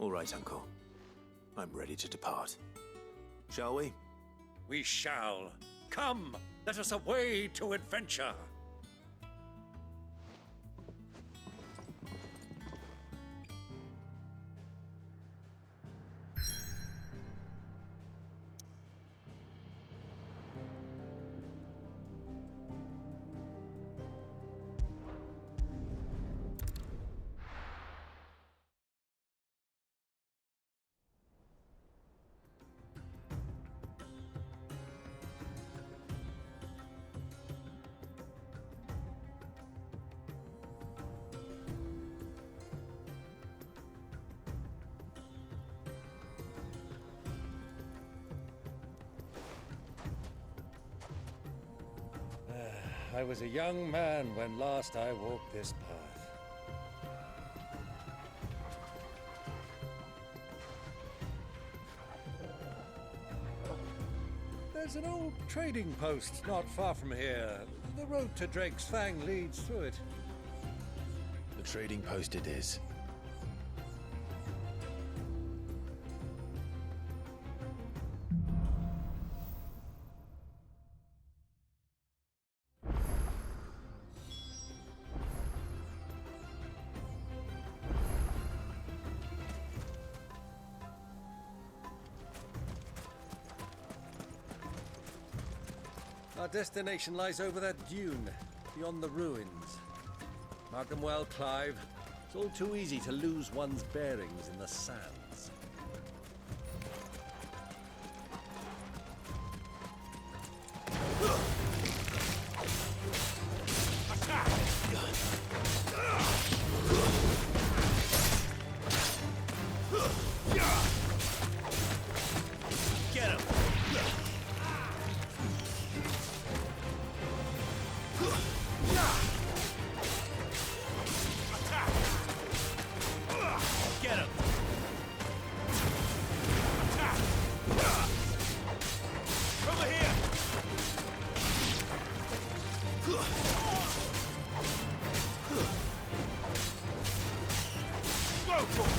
All right, Uncle. I'm ready to depart. Shall we? We shall. Come, let us away to adventure. I was a young man when last I walked this path. There's an old trading post not far from here. The road to Drake's Fang leads through it. The trading post it is. Our destination lies over that dune, beyond the ruins. Mark them well, Clive. It's all too easy to lose one's bearings in the sands. Get him! Get him! Over here! Go for it!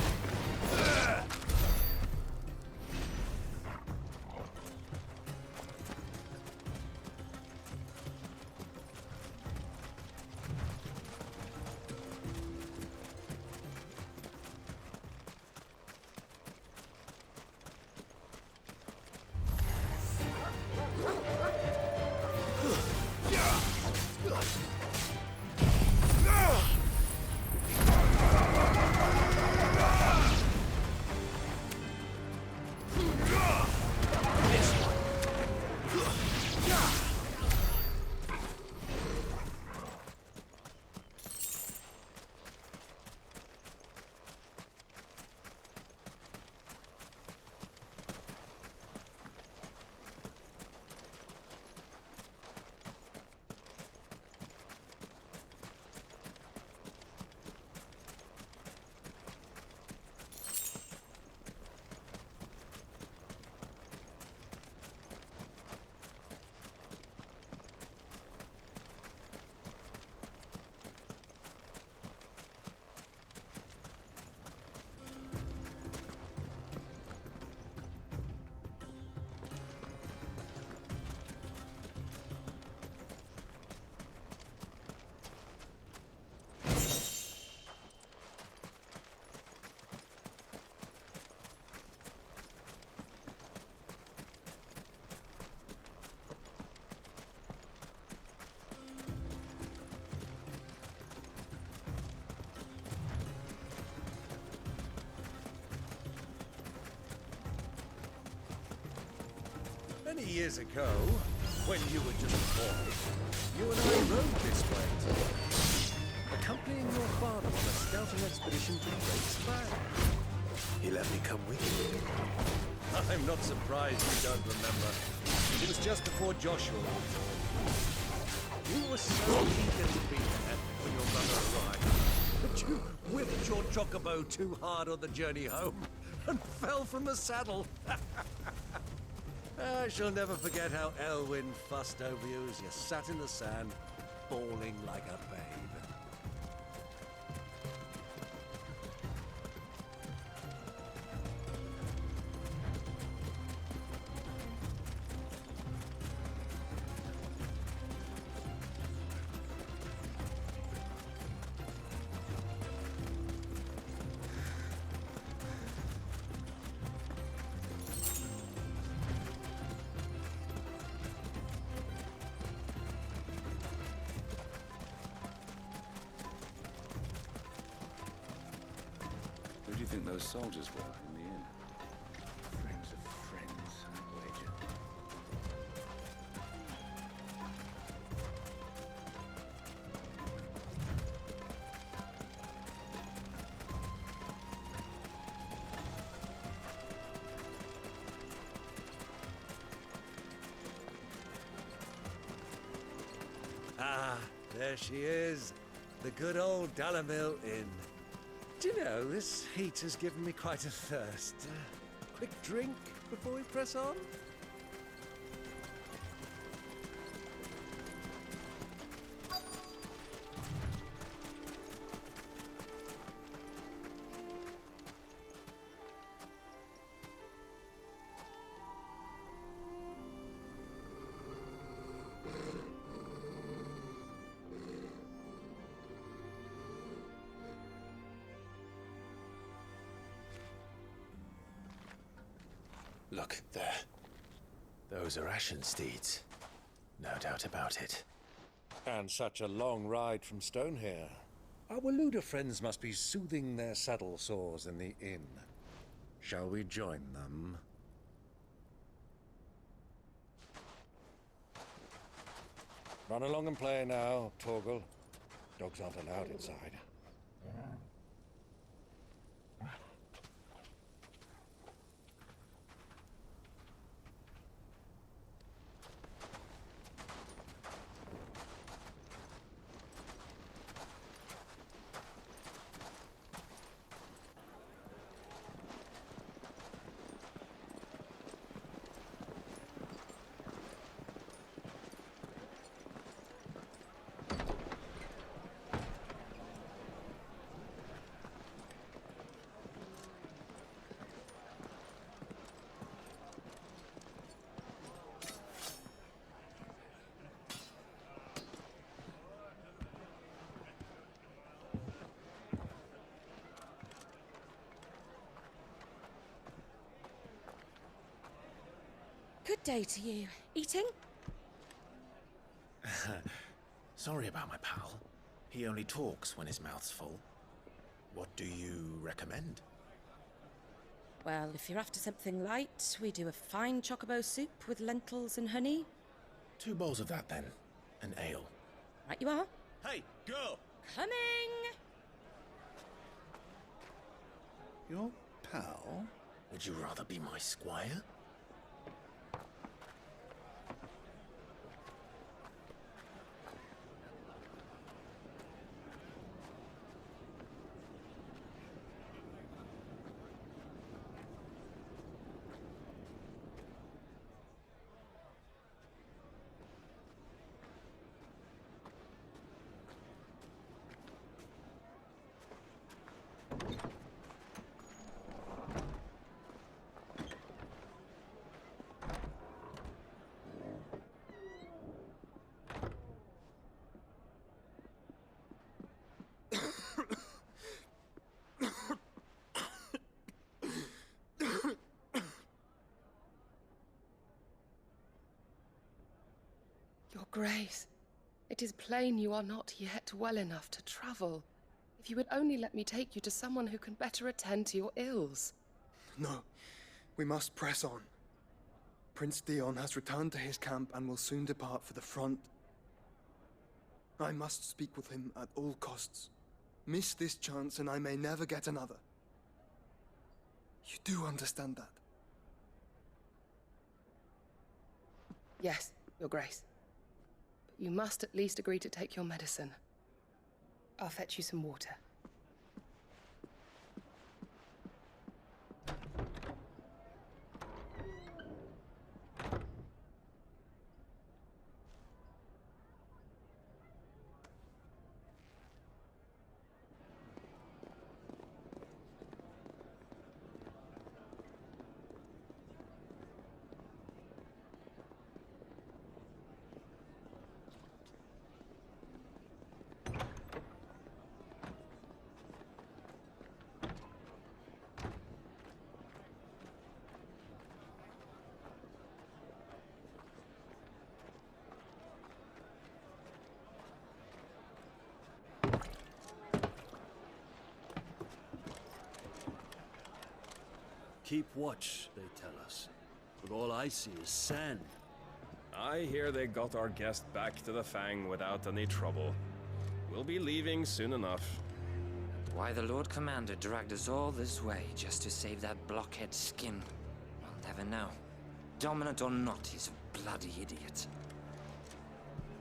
Many years ago, when you were just a boy, you and I rode this way, accompanying your father on a scouting expedition to Drake's Fang. He let me come with you. I'm not surprised you don't remember. It was just before Joshua was born. You were so eager to be there when your brother arrived, but you whipped your chocobo too hard on the journey home and fell from the saddle. I shall never forget how Elwyn fussed over you as you sat in the sand, bawling like a babe. think those soldiers were in the inn? Friends of friends, I wager. Ah, there she is. The good old Dalamil Inn. Do you know, this heat has given me quite a thirst. Quick drink before we press on? Look, there. Those are Ashen steeds. No doubt about it. And such a long ride from Stonehere. Our Waluda friends must be soothing their saddle sores in the inn. Shall we join them? Run along and play now, Torgal. Dogs aren't allowed inside. Good day to you. Eating? Sorry about my pal. He only talks when his mouth's full. What do you recommend? Well, if you're after something light, we do a fine chocobo soup with lentils and honey. 2 bowls of that, then. An ale. Right you are. Hey, girl! Coming! Your pal? Would you rather be my squire? Your Grace, it is plain you are not yet well enough to travel. If you would only let me take you to someone who can better attend to your ills. No, we must press on. Prince Theon has returned to his camp and will soon depart for the front. I must speak with him at all costs. Miss this chance and I may never get another. You do understand that? Yes, Your Grace. But you must at least agree to take your medicine. I'll fetch you some water. Keep watch, they tell us. But all I see is sand. I hear they got our guest back to the Fang without any trouble. We'll be leaving soon enough. Why the Lord Commander dragged us all this way just to save that blockhead skin, we'll never know. Dominant or not, he's a bloody idiot.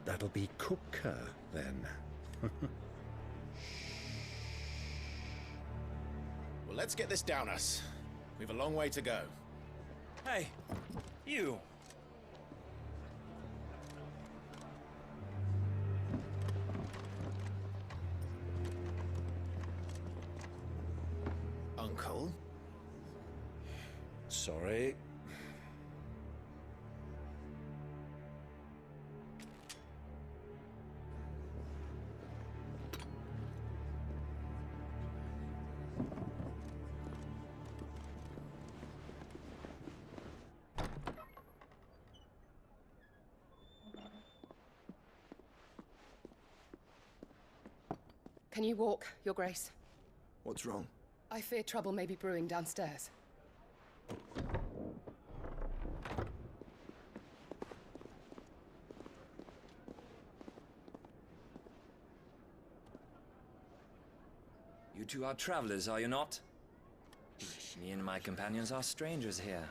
That'll be Cooker, then. Well, let's get this down us. We've a long way to go. Hey, you! Uncle? Sorry. Can you walk, Your Grace? What's wrong? I fear trouble may be brewing downstairs. You two are travelers, are you not? Me and my companions are strangers here.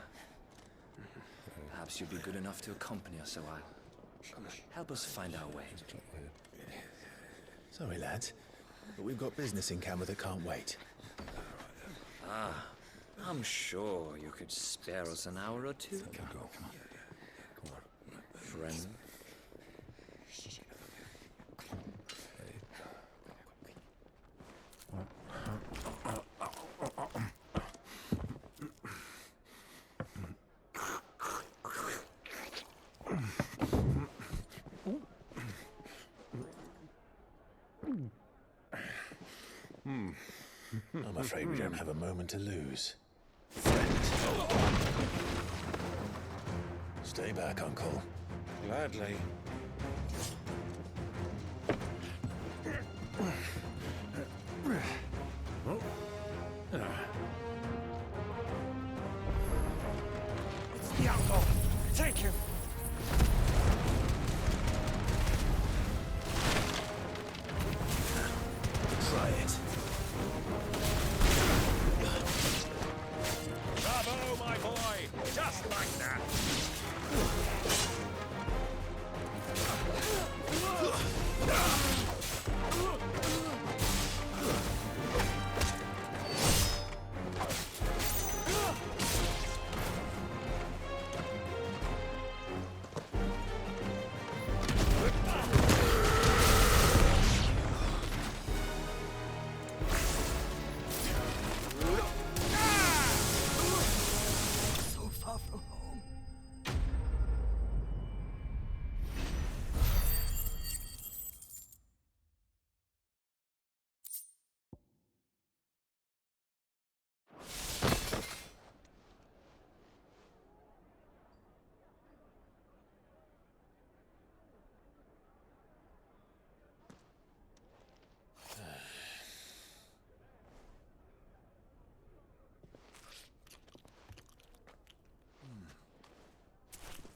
Perhaps you'd be good enough to accompany us a while. Help us find our way. Sorry, lads, but we've got business in camera that can't wait. Ah, I'm sure you could spare us an hour or two. Come on. Friend. I'm afraid we don't have a moment to lose. Stay back, Uncle. Gladly. It's the outlaw! Take him! Try it. Bravo, my boy! Just like that!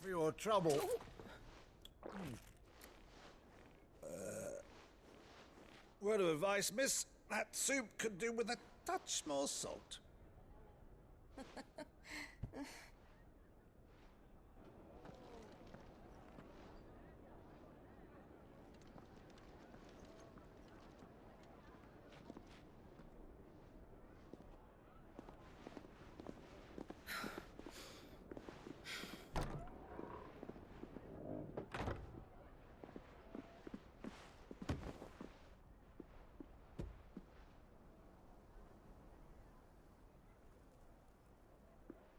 For your trouble. Word of advice, miss. That soup could do with a touch more salt.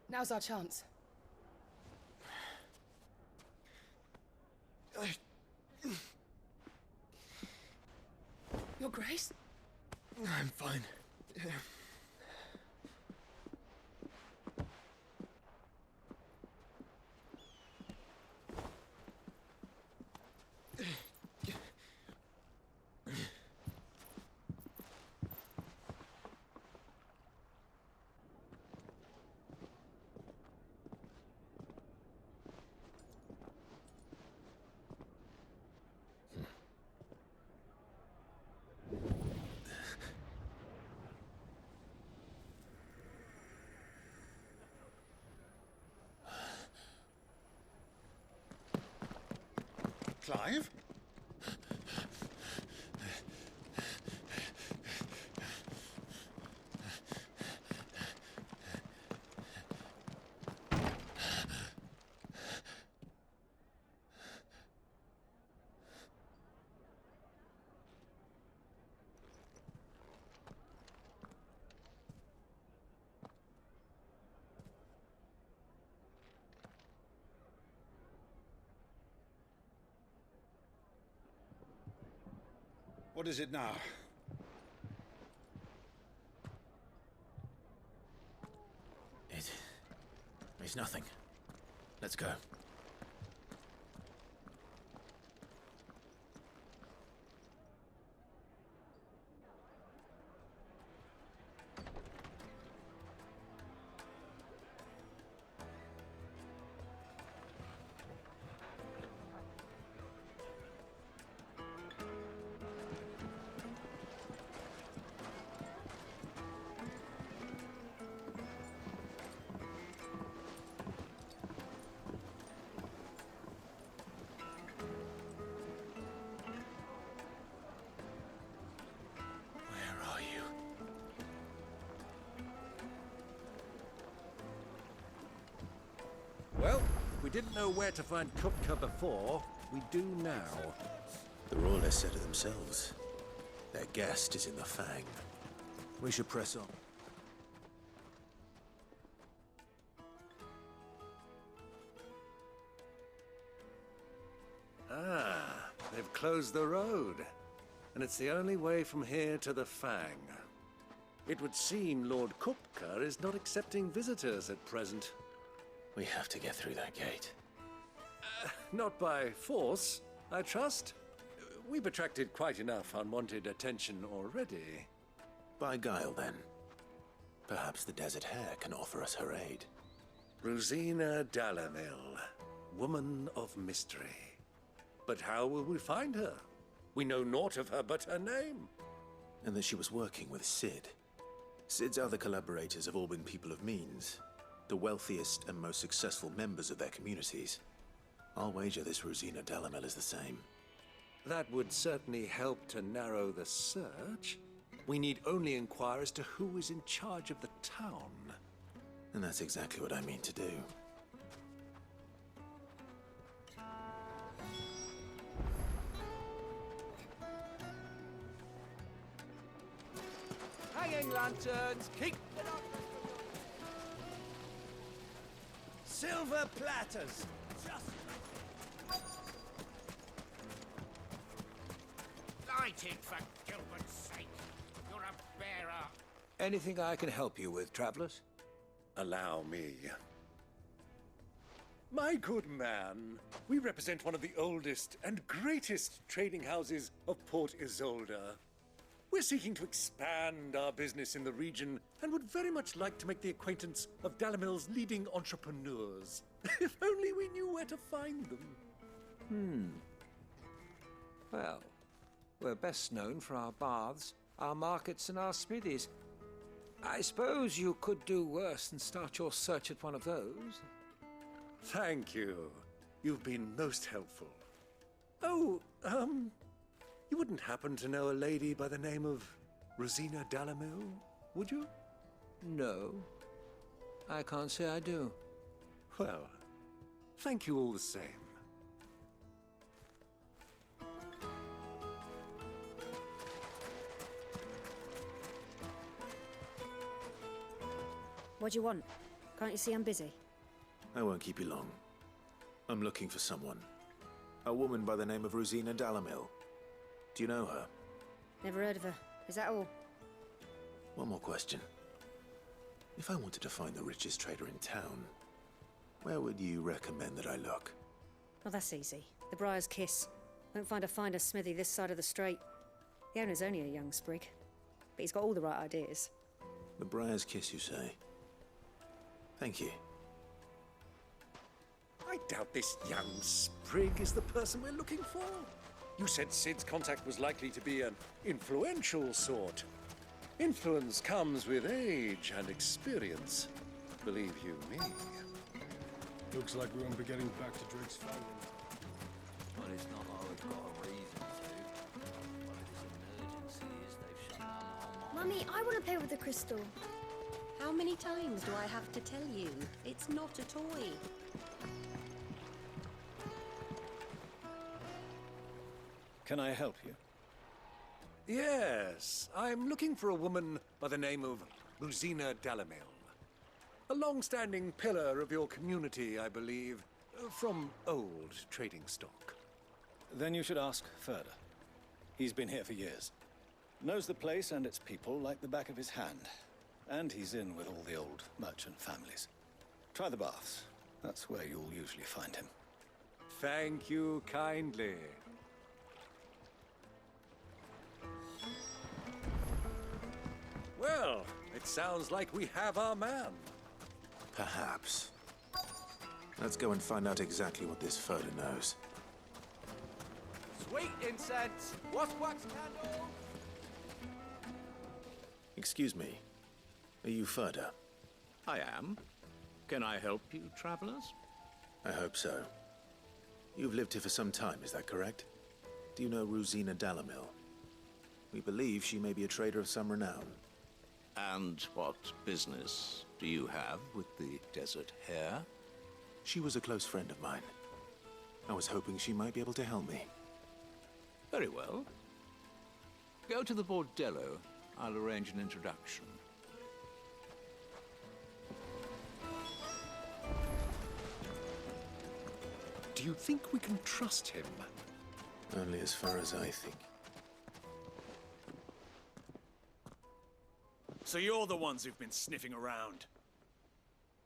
Now's our chance. Your Grace? I'm fine. Clive? What is it now? It's nothing. Let's go. Well, we didn't know where to find Kupka before. We do now. The Royalists said it themselves. Their guest is in the Fang. We should press on. Ah, they've closed the road. And it's the only way from here to the Fang. It would seem Lord Kupka is not accepting visitors at present. We have to get through that gate. Not by force, I trust. We've attracted quite enough unwanted attention already. By guile, then. Perhaps the Desert Hare can offer us her aid. Rosina Dalamil, woman of mystery. But how will we find her? We know naught of her but her name. And that she was working with Sid. Sid's other collaborators have all been people of means. The wealthiest and most successful members of their communities. I'll wager this Rosina Dalamil is the same. That would certainly help to narrow the search. We need only inquire as to who is in charge of the town. And that's exactly what I mean to do. Hanging lanterns, keep it up! Silver platters! Light it, for Gilbert's sake! You're a bearer! Anything I can help you with, travelers? Allow me. My good man, we represent one of the oldest and greatest trading houses of Port Isolde. We're seeking to expand our business in the region and would very much like to make the acquaintance of Dalamil's leading entrepreneurs. If only we knew where to find them. Well, we're best known for our baths, our markets, and our smithies. I suppose you could do worse than start your search at one of those. Thank you. You've been most helpful. Oh, you wouldn't happen to know a lady by the name of Rosina Dalamil, would you? No, I can't say I do. Well, thank you all the same. What do you want? Can't you see I'm busy? I won't keep you long. I'm looking for someone. A woman by the name of Rosina Dalamil. Do you know her? Never heard of her. Is that all? One more question. If I wanted to find the richest trader in town, where would you recommend that I look? Well, that's easy. The Briar's Kiss. Won't find a finer smithy this side of the strait. The owner's only a young sprig, but he's got all the right ideas. The Briar's Kiss, you say? Thank you. I doubt this young sprig is the person we're looking for. You said Sid's contact was likely to be an influential sort. Influence comes with age and experience. Believe you me. Looks like we won't be getting back to Drake's family. Well, it's not like we've got a reason to. One of these emergencies, they've shut down the whole mine. Mummy, I want to play with the crystal. How many times do I have to tell you? It's not a toy. Can I help you? Yes, I'm looking for a woman by the name of Rosina Dalamil. A long-standing pillar of your community, I believe, from old trading stock. Then you should ask Ferda. He's been here for years. Knows the place and its people like the back of his hand. And he's in with all the old merchant families. Try the baths. That's where you'll usually find him. Thank you kindly. Well, it sounds like we have our man. Perhaps. Let's go and find out exactly what this Ferda knows. Sweet incense! Wax candle! Excuse me. Are you Ferda? I am. Can I help you, travelers? I hope so. You've lived here for some time, is that correct? Do you know Rosina Dalamil? We believe she may be a trader of some renown. And what business do you have with the desert hare? She was a close friend of mine. I was hoping she might be able to help me. Very well. Go to the bordello. I'll arrange an introduction. Do you think we can trust him? Only as far as I think. So you're the ones who've been sniffing around?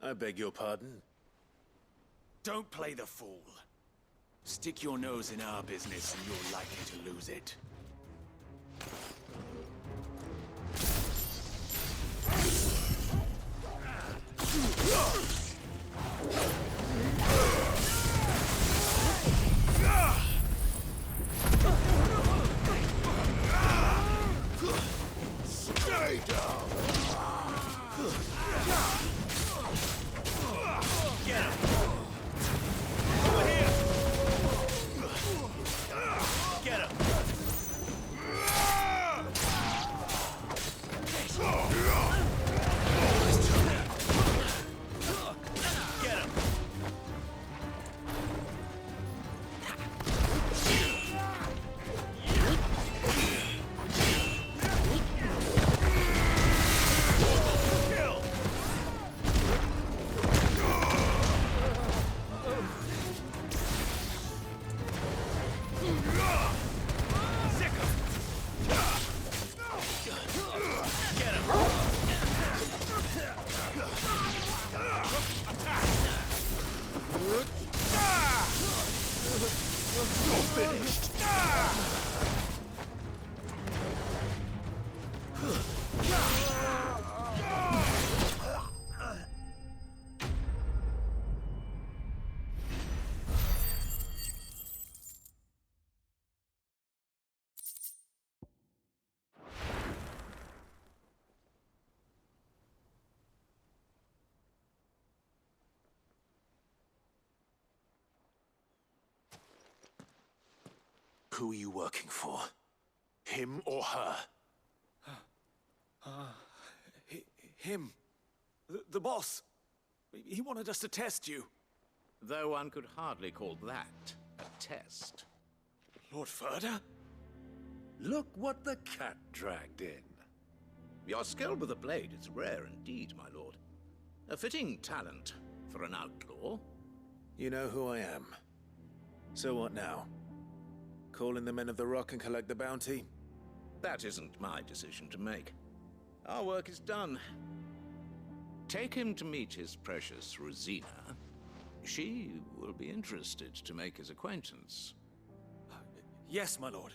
I beg your pardon? Don't play the fool. Stick your nose in our business and you're likely to lose it. Stay down! Get him! Over here! Get him! Get him! Kill! Sick him! Get him! You're finished! Who are you working for? Him or her? Him. The boss. He wanted us to test you. Though one could hardly call that a test. Lord Ferda? Look what the cat dragged in. Your skill with the blade is rare indeed, my lord. A fitting talent for an outlaw. You know who I am. So what now? Call in the Men of the Rock and collect the bounty? That isn't my decision to make. Our work is done. Take him to meet his precious Rosina. She will be interested to make his acquaintance. Yes, my lord.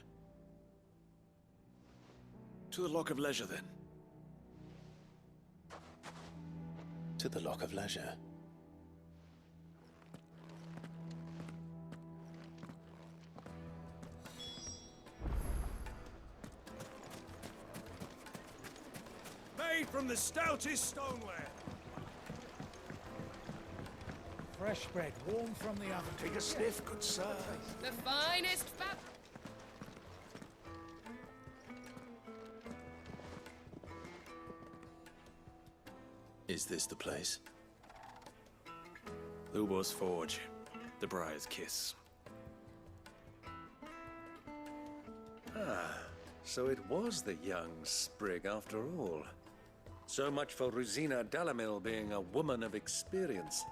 To the Lock of Leisure, then. To the Lock of Leisure. Made from the stoutest stoneware. fresh bread, warm from the oven. Take a sniff, good sir. The finest fat. Is this the place? Lubor's Forge. The Briar's Kiss. Ah, so it was the young sprig after all. So much for Rosina Dalamil being a woman of experience.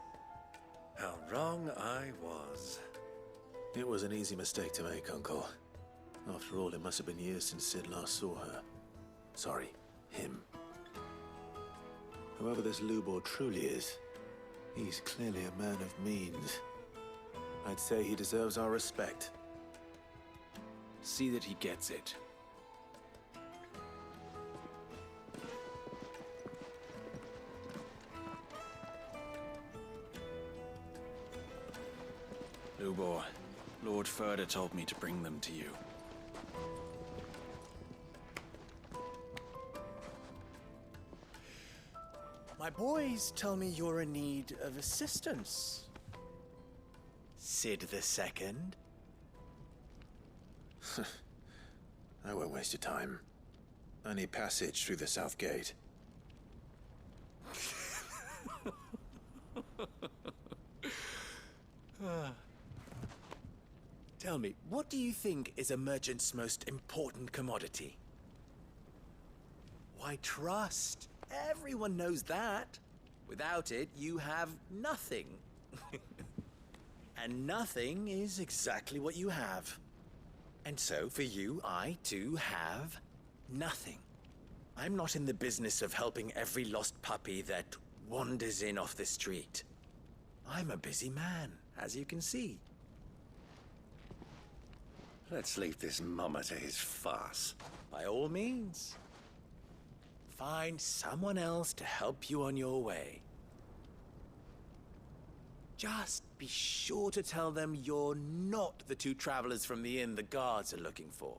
How wrong I was. It was an easy mistake to make, Uncle. After all, it must have been years since Sid last saw her. Sorry, him. Whoever this Lubor truly is, he's clearly a man of means. I'd say he deserves our respect. See that he gets it. Lubor, Lord Furder told me to bring them to you. My boys tell me you're in need of assistance. Sid the Second. I won't waste your time. I need passage through the south gate. Tell me, what do you think is a merchant's most important commodity? Why, trust. Everyone knows that. Without it, you have nothing. And nothing is exactly what you have. And so, for you, I, too, have nothing. I'm not in the business of helping every lost puppy that wanders in off the street. I'm a busy man, as you can see. Let's leave this mummer to his farce. By all means. Find someone else to help you on your way. Just be sure to tell them you're not the two travelers from the inn the guards are looking for.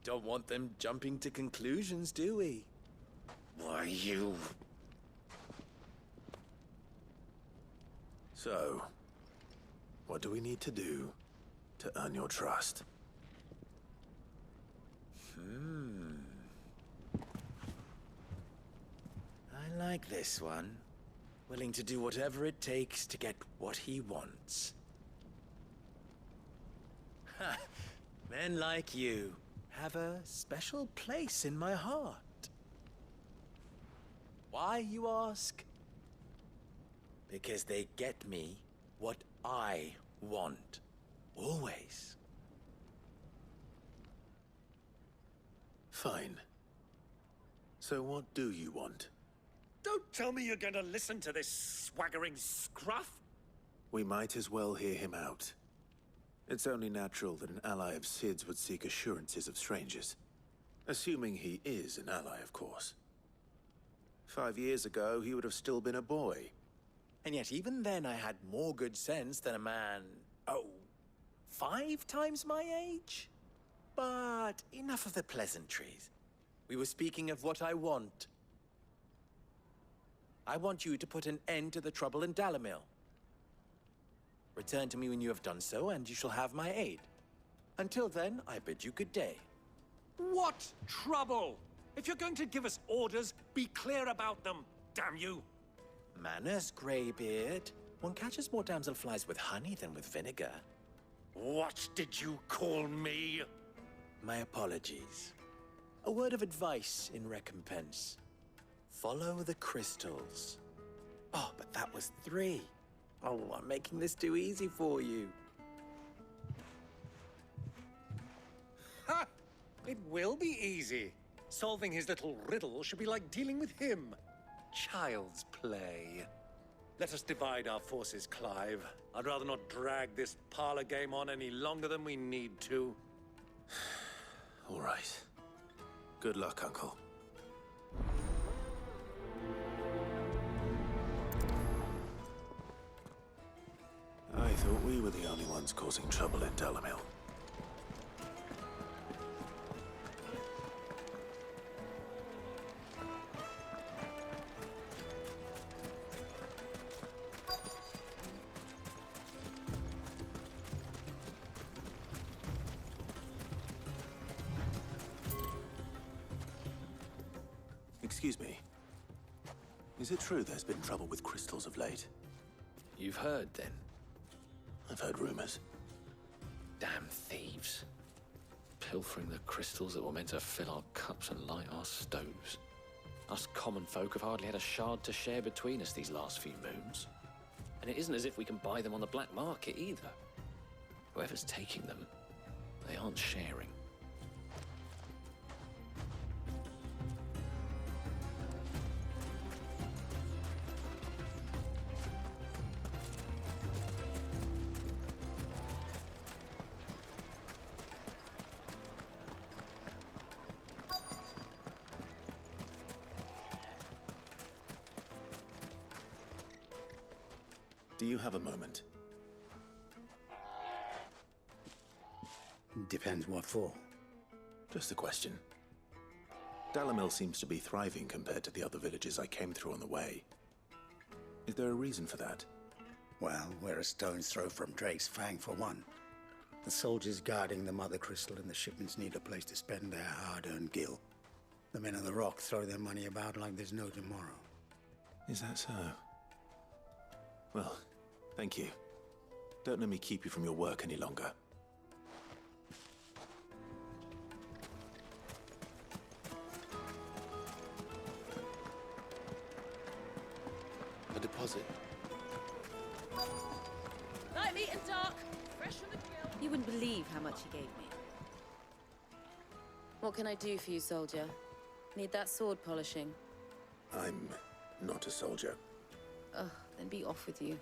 Don't want them jumping to conclusions, do we? Why, you... So, what do we need to do to earn your trust? I like this one. Willing to do whatever it takes to get what he wants. Ha! Men like you have a special place in my heart. Why, you ask? Because they get me what I want. Always. Fine. So what do you want? Don't tell me you're going to listen to this swaggering scruff! We might as well hear him out. It's only natural that an ally of Sid's would seek assurances of strangers. Assuming he is an ally, of course. 5 years ago, he would have still been a boy. And yet even then I had more good sense than a man, 5 times my age? But enough of the pleasantries. We were speaking of what I want. I want you to put an end to the trouble in Dalamil. Return to me when you have done so, and you shall have my aid. Until then, I bid you good day. What trouble? If you're going to give us orders, be clear about them, damn you! Manners, Greybeard. One catches more damselflies with honey than with vinegar. What did you call me? My apologies. A word of advice in recompense. Follow the crystals. Oh, but that was 3. Oh, I'm making this too easy for you. Ha! It will be easy. Solving his little riddle should be like dealing with him. Child's play. Let us divide our forces, Clive. I'd rather not drag this parlor game on any longer than we need to. All right. Good luck, Uncle. I thought we were the only ones causing trouble in Dalamil. Excuse me. Is it true there's been trouble with crystals of late? You've heard, then? I've heard rumors. Damn thieves. Pilfering the crystals that were meant to fill our cups and light our stoves. Us common folk have hardly had a shard to share between us these last few moons. And it isn't as if we can buy them on the black market either. Whoever's taking them, they aren't sharing. Do you have a moment? Depends what for. Just a question. Dalamil seems to be thriving compared to the other villages I came through on the way. Is there a reason for that? Well, we're a stone's throw from Drake's Fang for one. The soldiers guarding the Mother Crystal and the shipments need a place to spend their hard-earned gil. The men of the Rock throw their money about like there's no tomorrow. Is that so? Well, thank you. Don't let me keep you from your work any longer. A deposit? Light, meat and dark. Fresh from the grill. You wouldn't believe how much he gave me. What can I do for you, soldier? Need that sword polishing? I'm not a soldier. Ugh, then be off with you.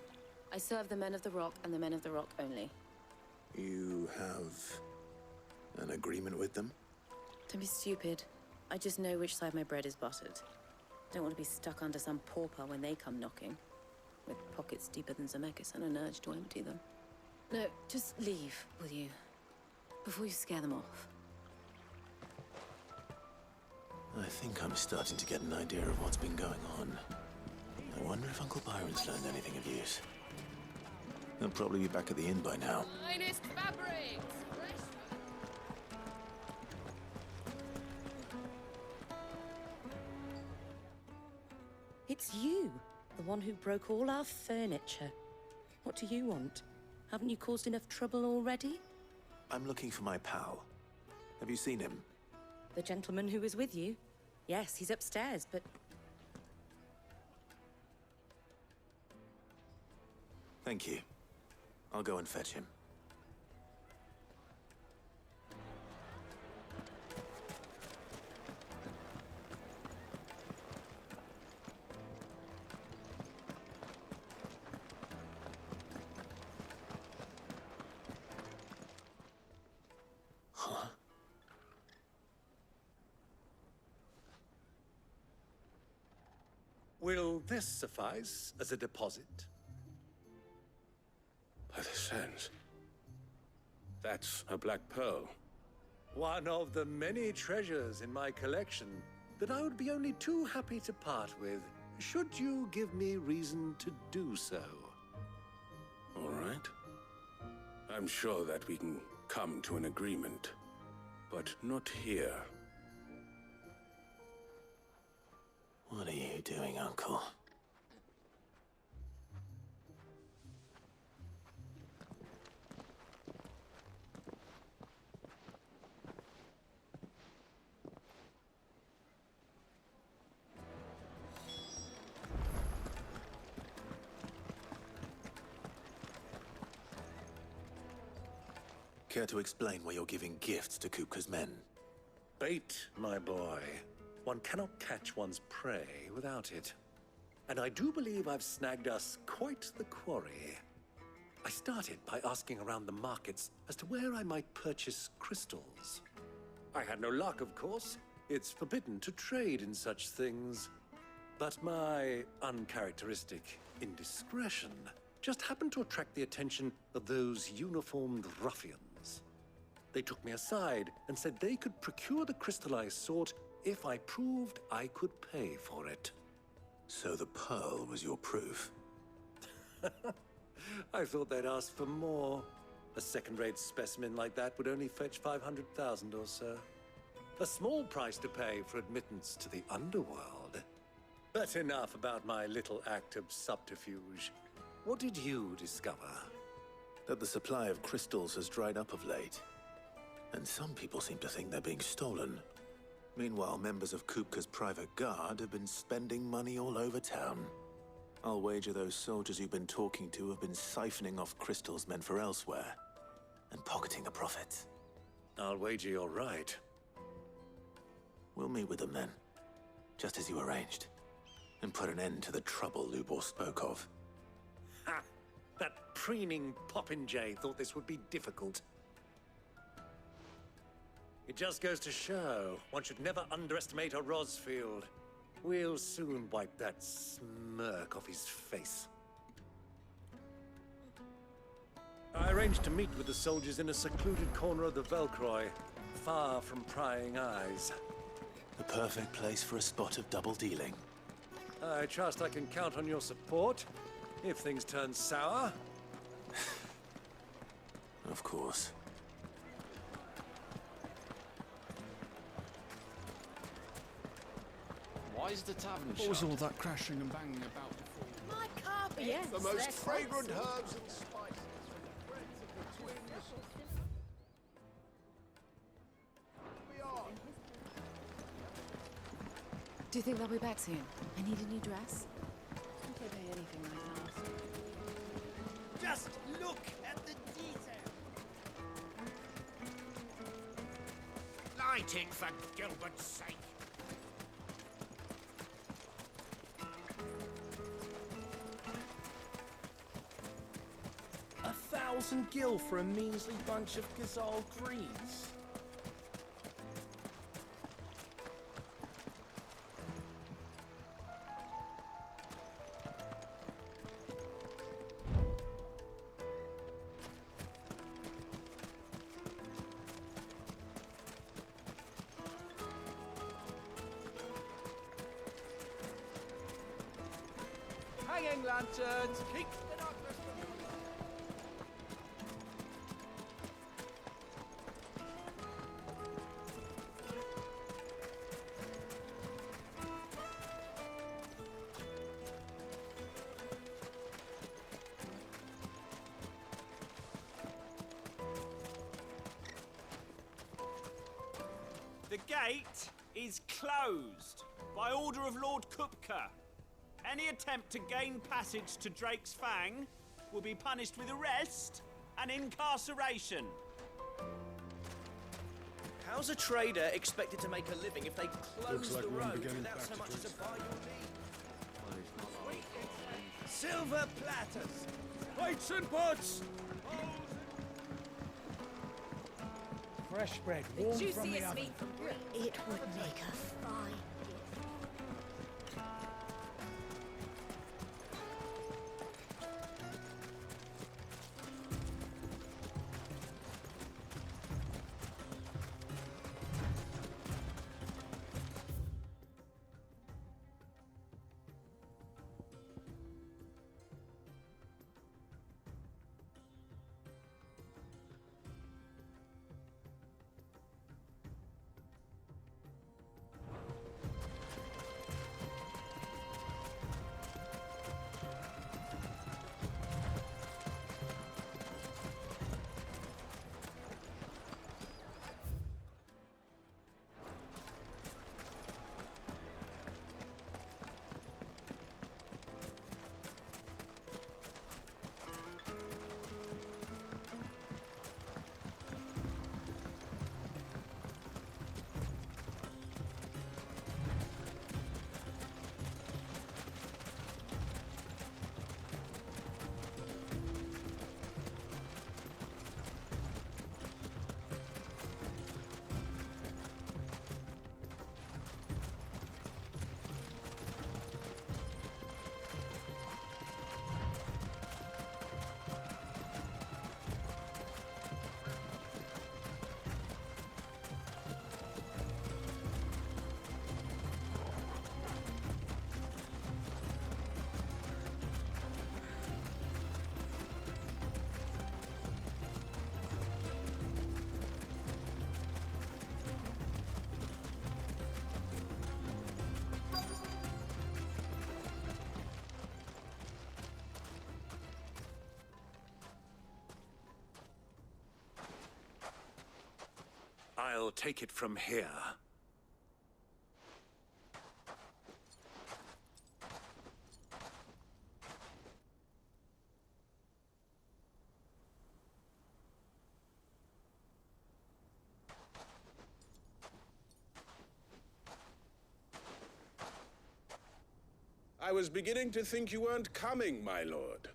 I serve the men of the Rock and the men of the Rock only. You have an agreement with them? Don't be stupid. I just know which side my bread is buttered. Don't want to be stuck under some pauper when they come knocking. With pockets deeper than Zemeckis and an urge to empty them. No, just leave, will you? Before you scare them off. I think I'm starting to get an idea of what's been going on. I wonder if Uncle Byron's learned anything of use. He'll probably be back at the inn by now. Finest fabrics! It's you, the one who broke all our furniture. What do you want? Haven't you caused enough trouble already? I'm looking for my pal. Have you seen him? The gentleman who was with you? Yes, he's upstairs, but... Thank you. I'll go and fetch him. Huh? Will this suffice as a deposit? By the sands. That's a black pearl. One of the many treasures in my collection that I would be only too happy to part with, should you give me reason to do so. All right. I'm sure that we can come to an agreement, but not here. What are you doing, Uncle? Care to explain why you're giving gifts to Kupka's men? Bait, my boy. One cannot catch one's prey without it. And I do believe I've snagged us quite the quarry. I started by asking around the markets as to where I might purchase crystals. I had no luck, of course. It's forbidden to trade in such things. But my uncharacteristic indiscretion just happened to attract the attention of those uniformed ruffians. They took me aside and said they could procure the crystal I sought if I proved I could pay for it. So the pearl was your proof? I thought they'd ask for more. A second-rate specimen like that would only fetch 500,000 or so. A small price to pay for admittance to the underworld. But enough about my little act of subterfuge. What did you discover? That the supply of crystals has dried up of late. And some people seem to think they're being stolen. Meanwhile, members of Kupka's private guard have been spending money all over town. I'll wager those soldiers you've been talking to have been siphoning off crystals meant for elsewhere, and pocketing the profits. I'll wager you're right. We'll meet with them then, just as you arranged, and put an end to the trouble Lubor spoke of. Ha! That preening popinjay thought this would be difficult. It just goes to show, one should never underestimate a Rosfield. We'll soon wipe that smirk off his face. I arranged to meet with the soldiers in a secluded corner of the Velcroy, far from prying eyes. The perfect place for a spot of double dealing. I trust I can count on your support, if things turn sour. Of course. Why is the tavern What was shut? all that crashing and banging about before? My carpet. Yes, the most they're fragrant quite herbs and spices from the friends of the twins. We are. Do you think they'll be back soon? I need a new dress. If they pay anything like that. Just look at the detail. Lighting, for Gilbert's sake. $1,000 gil for a measly bunch of Gazal greens. Hanging lanterns, keep the darkness from you. The gate is closed by order of Lord Kupka. Any attempt to gain passage to Drake's Fang will be punished with arrest and incarceration. How's a trader expected to make a living if they close Looks like the we're road beginning without back so to much as a Drake's buy your leave? Silver platters, plates and pots. Fresh bread, warm The from the juiciest oven. meat from Greece. It would make a fine gift. I'll take it from here. I was beginning to think you weren't coming, my lord.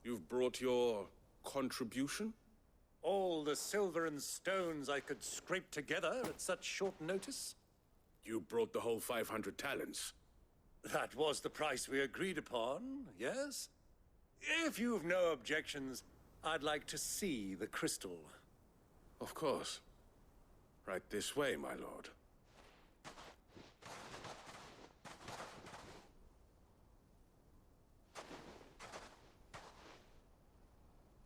You've brought your contribution? All the silver and stones I could scrape together at such short notice? You brought the whole 500 talents. That was the price we agreed upon, yes? If you've no objections, I'd like to see the crystal. Of course. Right this way, my lord.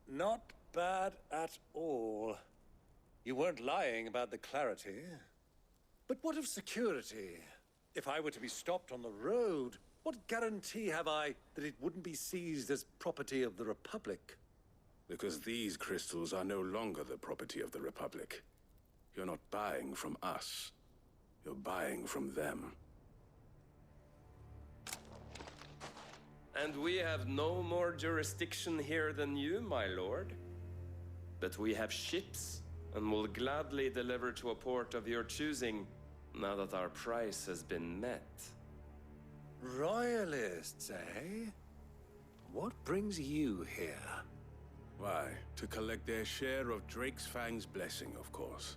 Not bad at all. You weren't lying about the clarity. But what of security? If I were to be stopped on the road, what guarantee have I that it wouldn't be seized as property of the Republic? Because these crystals are no longer the property of the Republic. You're not buying from us. You're buying from them. And we have no more jurisdiction here than you, my lord. But we have ships, and will gladly deliver to a port of your choosing, now that our price has been met. Royalists, eh? What brings you here? Why, to collect their share of Drake's Fang's blessing, of course.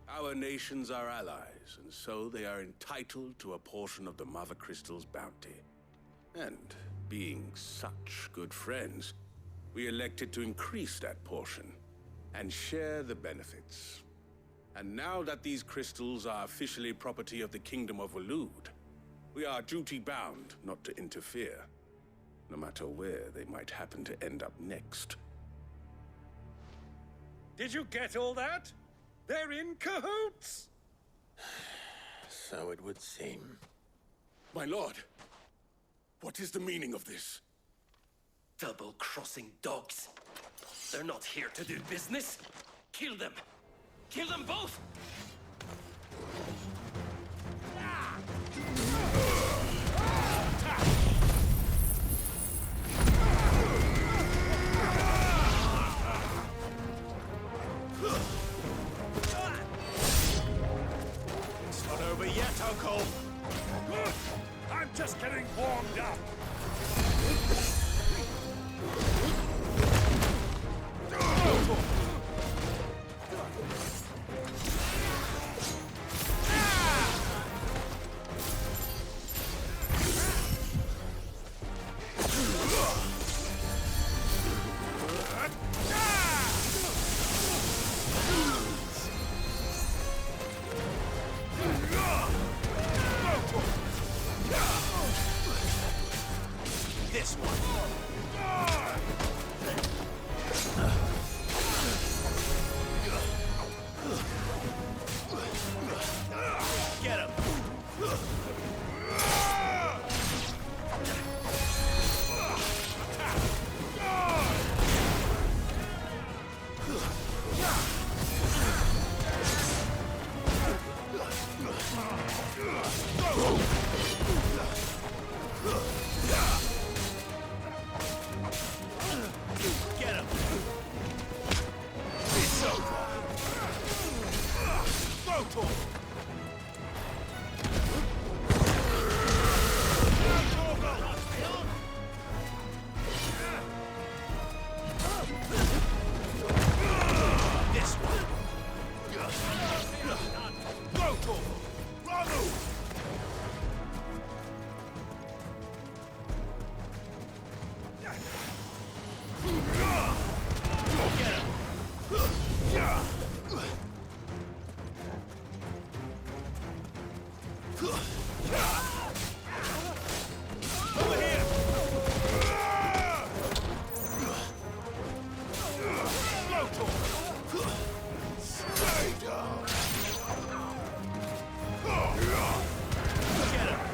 Our nations are allies, and so they are entitled to a portion of the Mother Crystal's bounty. And being such good friends, we elected to increase that portion and share the benefits. And now that these crystals are officially property of the Kingdom of Waloed, we are duty-bound not to interfere, no matter where they might happen to end up next. Did you get all that? They're in cahoots! So it would seem. My lord, what is the meaning of this? Double-crossing dogs. They're not here to do business. Kill them. Kill them both! It's not over yet, Uncle! Good! I'm just getting warmed up! This one. Get him. Get him. It's over. Go to him. This one. Go to him. Run. Get him. Over here. Go to him. Stay down. Get him.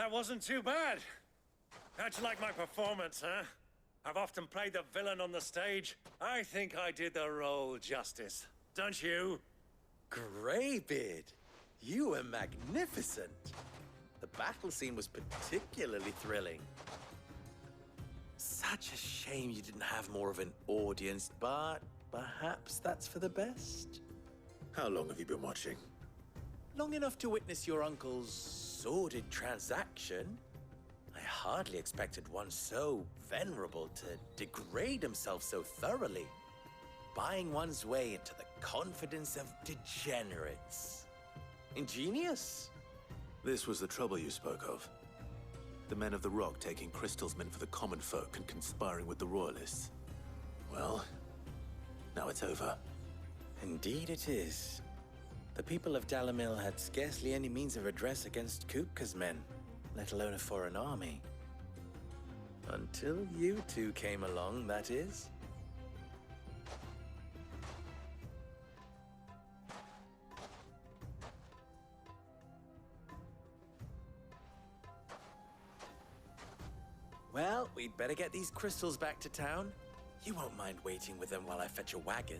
That wasn't too bad. How'd you like my performance, huh? I've often played the villain on the stage. I think I did the role justice. Don't you? Greybeard, you were magnificent. The battle scene was particularly thrilling. Such a shame you didn't have more of an audience, but perhaps that's for the best. How long have you been watching? Long enough to witness your uncle's sordid transaction. I hardly expected one so venerable to degrade himself so thoroughly, buying one's way into the confidence of degenerates. Ingenious. This was the trouble you spoke of. The men of the Rock taking crystals meant for the common folk and conspiring with the Royalists. Well, now it's over. Indeed it is. The people of Dalamil had scarcely any means of redress against Kupka's men, let alone a foreign army. Until you two came along, that is. Well, we'd better get these crystals back to town. You won't mind waiting with them while I fetch a wagon.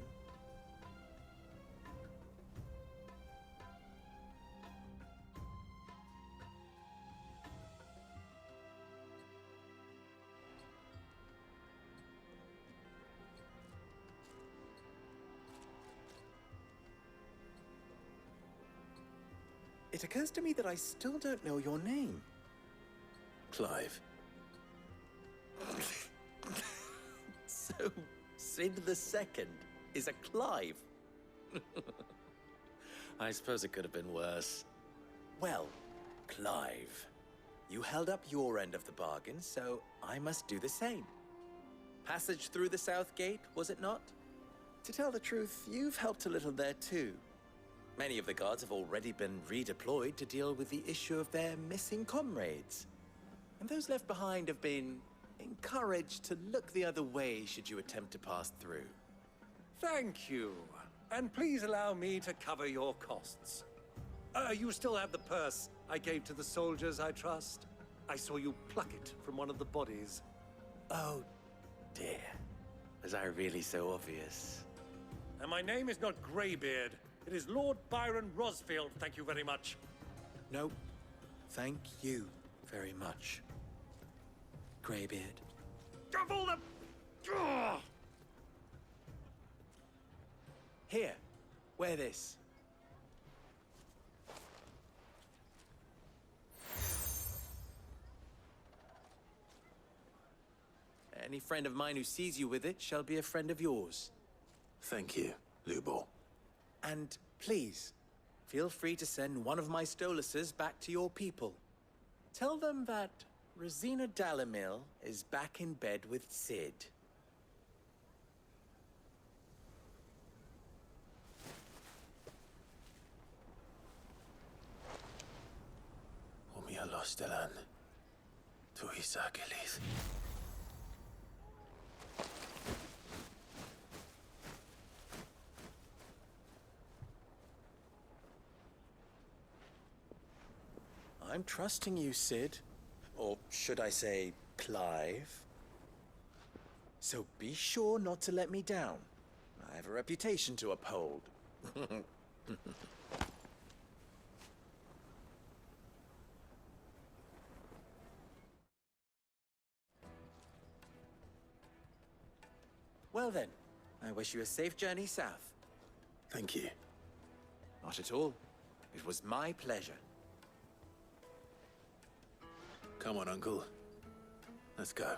It occurs to me that I still don't know your name. Clive. So, Sid the Second is a Clive. I suppose it could have been worse. Well, Clive, you held up your end of the bargain, so I must do the same. Passage through the South Gate, was it not? To tell the truth, you've helped a little there too. Many of the guards have already been redeployed to deal with the issue of their missing comrades. And those left behind have been encouraged to look the other way should you attempt to pass through. Thank you. And please allow me to cover your costs. You still have the purse I gave to the soldiers, I trust? I saw you pluck it from one of the bodies. Oh, dear. Was I really so obvious? And my name is not Greybeard. It is Lord Byron Rosfield, thank you very much. No, thank you very much, Greybeard. Double the... Here, wear this. Any friend of mine who sees you with it shall be a friend of yours. Thank you, Lubor. And please, feel free to send one of my Stoluses back to your people. Tell them that Rosina Dalamil is back in bed with Sid. Umia Lostelan. Tuisa Kelith. I'm trusting you, Sid. Or should I say, Clive? So be sure not to let me down. I have a reputation to uphold. Well then, I wish you a safe journey south. Thank you. Not at all. It was my pleasure. Come on, Uncle. Let's go.